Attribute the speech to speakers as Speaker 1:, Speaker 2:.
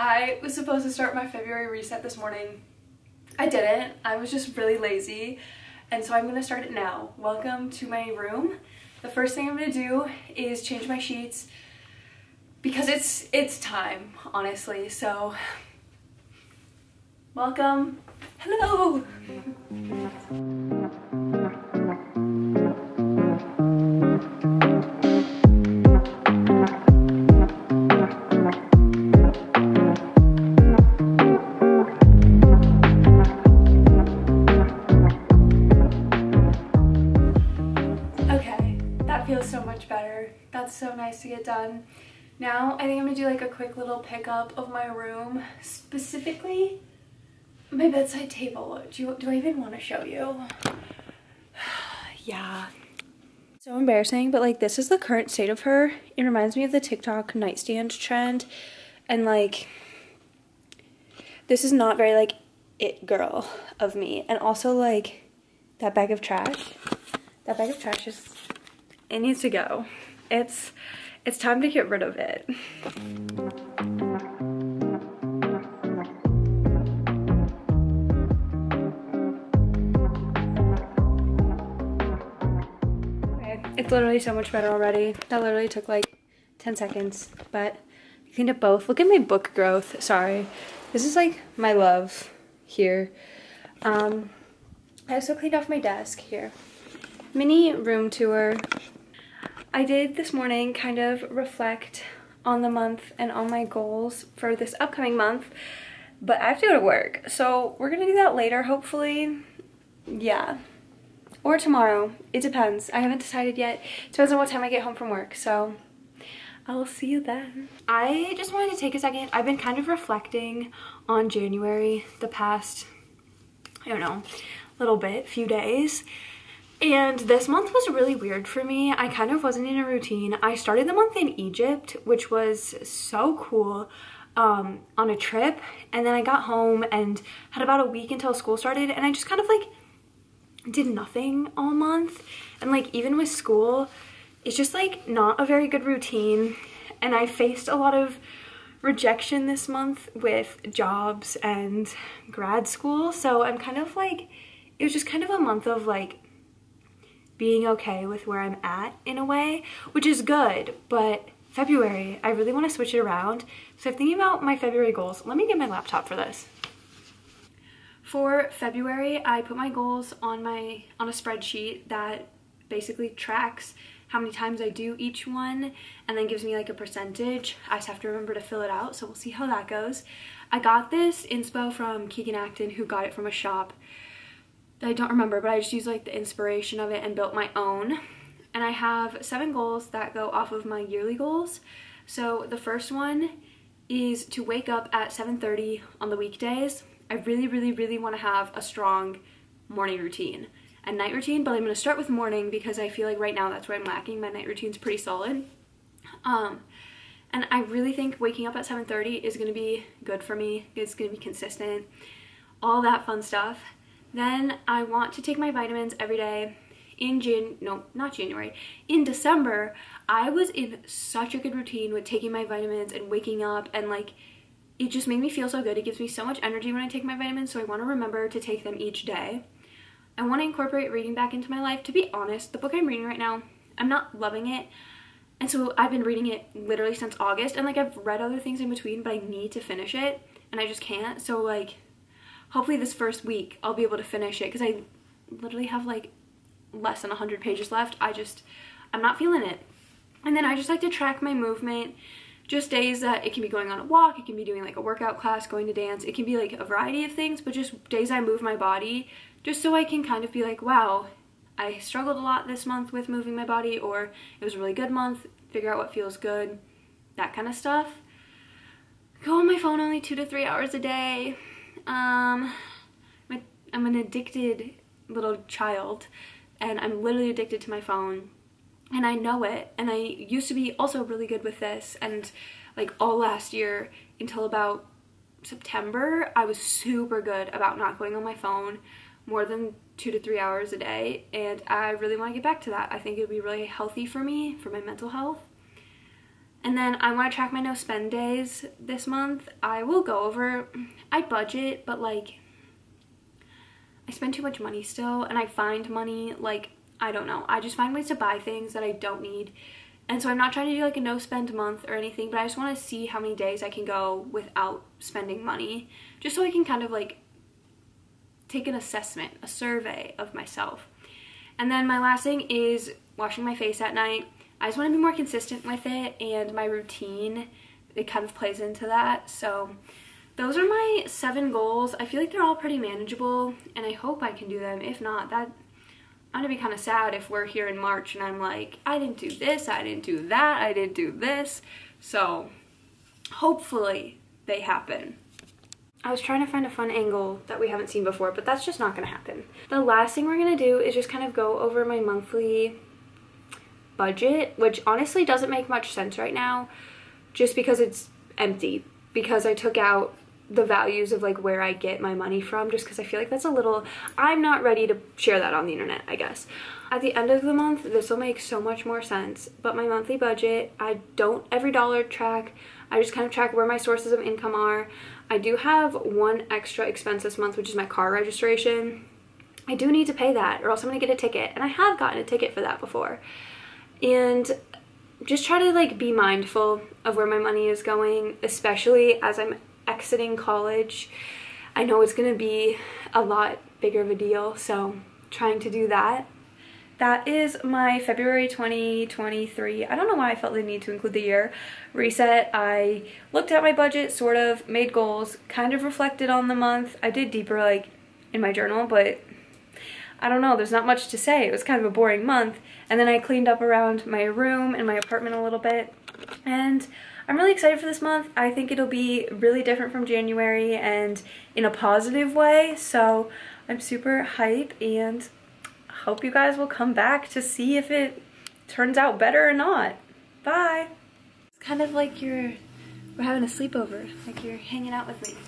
Speaker 1: I was supposed to start my February reset this morning. I didn't. I was just really lazy. And so I'm going to start it now. Welcome to my room. The first thing I'm going to do is change my sheets because it's time, honestly. So welcome. Hello. That's so nice to get done. Now I think I'm gonna do like a quick little pickup of my room, specifically my bedside table. Do I even want to show you? Yeah. So embarrassing, but like this is the current state of her. It reminds me of the TikTok nightstand trend, and like this is not very like it girl of me. And also like that bag of trash. That bag of trash is, it needs to go. It's time to get rid of it. Okay, it's literally so much better already. That literally took like 10 seconds, but I cleaned up both. Look at my book growth. Sorry. This is like my love here. I also cleaned off my desk here. Mini room tour. I did this morning kind of reflect on the month and on my goals for this upcoming month, but I have to go to work. So we're gonna do that later, hopefully. Yeah. Or tomorrow. It depends. I haven't decided yet. It depends on what time I get home from work. So I will see you then. I just wanted to take a second. I've been kind of reflecting on January the past, I don't know, little bit, few days. And this month was really weird for me. I kind of wasn't in a routine. I started the month in Egypt, which was so cool, on a trip. And then I got home and had about a week until school started. And I just kind of like did nothing all month. And like even with school, it's just like not a very good routine. And I faced a lot of rejection this month with jobs and grad school. So I'm kind of like, it was just kind of a month of like being okay with where I'm at in a way, which is good. But February, I really want to switch it around. So I'm thinking about my February goals. Let me get my laptop for this. For February, I put my goals on a spreadsheet that basically tracks how many times I do each one and then gives me like a percentage. I just have to remember to fill it out, so we'll see how that goes. I got this inspo from Keegan Acton, who got it from a shop. I don't remember, but I just used like the inspiration of it and built my own. And I have 7 goals that go off of my yearly goals. So the first one is to wake up at 7:30 on the weekdays. I really want to have a strong morning routine and night routine, but I'm going to start with morning because I feel like right now that's where I'm lacking. My night routine's pretty solid. And I really think waking up at 7:30 is going to be good for me. It's going to be consistent, all that fun stuff. Then I want to take my vitamins every day. In December, I was in such a good routine with taking my vitamins and waking up, and like it just made me feel so good. It gives me so much energy when I take my vitamins, so I want to remember to take them each day. I want to incorporate reading back into my life. To be honest, the book I'm reading right now, I'm not loving it. And so I've been reading it literally since August, and like I've read other things in between, but I need to finish it and I just can't. So like hopefully this first week I'll be able to finish it because I literally have like less than 100 pages left. I'm not feeling it. And then I just like to track my movement, just days that it can be going on a walk, it can be doing like a workout class, going to dance, it can be like a variety of things, but just days I move my body just so I can kind of be like, wow, I struggled a lot this month with moving my body, or it was a really good month, figure out what feels good, that kind of stuff. Go on my phone only 2 to 3 hours a day. I'm an addicted little child, and I'm literally addicted to my phone, and I know it. And I used to be also really good with this, and like all last year until about September, I was super good about not going on my phone more than 2 to 3 hours a day, and I really want to get back to that. I think it would be really healthy for me, for my mental health. And then I want to track my no spend days this month. I will go over, I budget, but like I spend too much money still, and I find money, like, I don't know. I just find ways to buy things that I don't need. And so I'm not trying to do like a no spend month or anything, but I just want to see how many days I can go without spending money, just so I can kind of like take an assessment, a survey of myself. And then my last thing is washing my face at night. I just want to be more consistent with it, and my routine, it kind of plays into that. So those are my 7 goals. I feel like they're all pretty manageable, and I hope I can do them. If not, I'm gonna be kind of sad if we're here in March and I'm like, I didn't do this, I didn't do that, I didn't do this. So hopefully they happen. I was trying to find a fun angle that we haven't seen before, but that's just not gonna happen. The last thing we're gonna do is just kind of go over my monthly budget, which honestly doesn't make much sense right now, just because it's empty, because I took out the values of like where I get my money from, just because I feel like that's a little, I'm not ready to share that on the internet, I guess. At the end of the month, this will make so much more sense, but my monthly budget, I don't every dollar track. I just kind of track where my sources of income are. I do have one extra expense this month, which is my car registration. I do need to pay that, or else I'm gonna get a ticket, and I have gotten a ticket for that before. And just try to like be mindful of where my money is going, especially as I'm exiting college. I know it's gonna be a lot bigger of a deal, so trying to do that. That is my February 2023, I don't know why I felt the need to include the year, reset. I looked at my budget, sort of, made goals, kind of reflected on the month. I did deeper like in my journal, but I don't know, there's not much to say. It was kind of a boring month. And then I cleaned up around my room and my apartment a little bit. And I'm really excited for this month. I think it'll be really different from January and in a positive way. So I'm super hype, and hope you guys will come back to see if it turns out better or not. Bye. It's kind of like we're having a sleepover, like you're hanging out with me.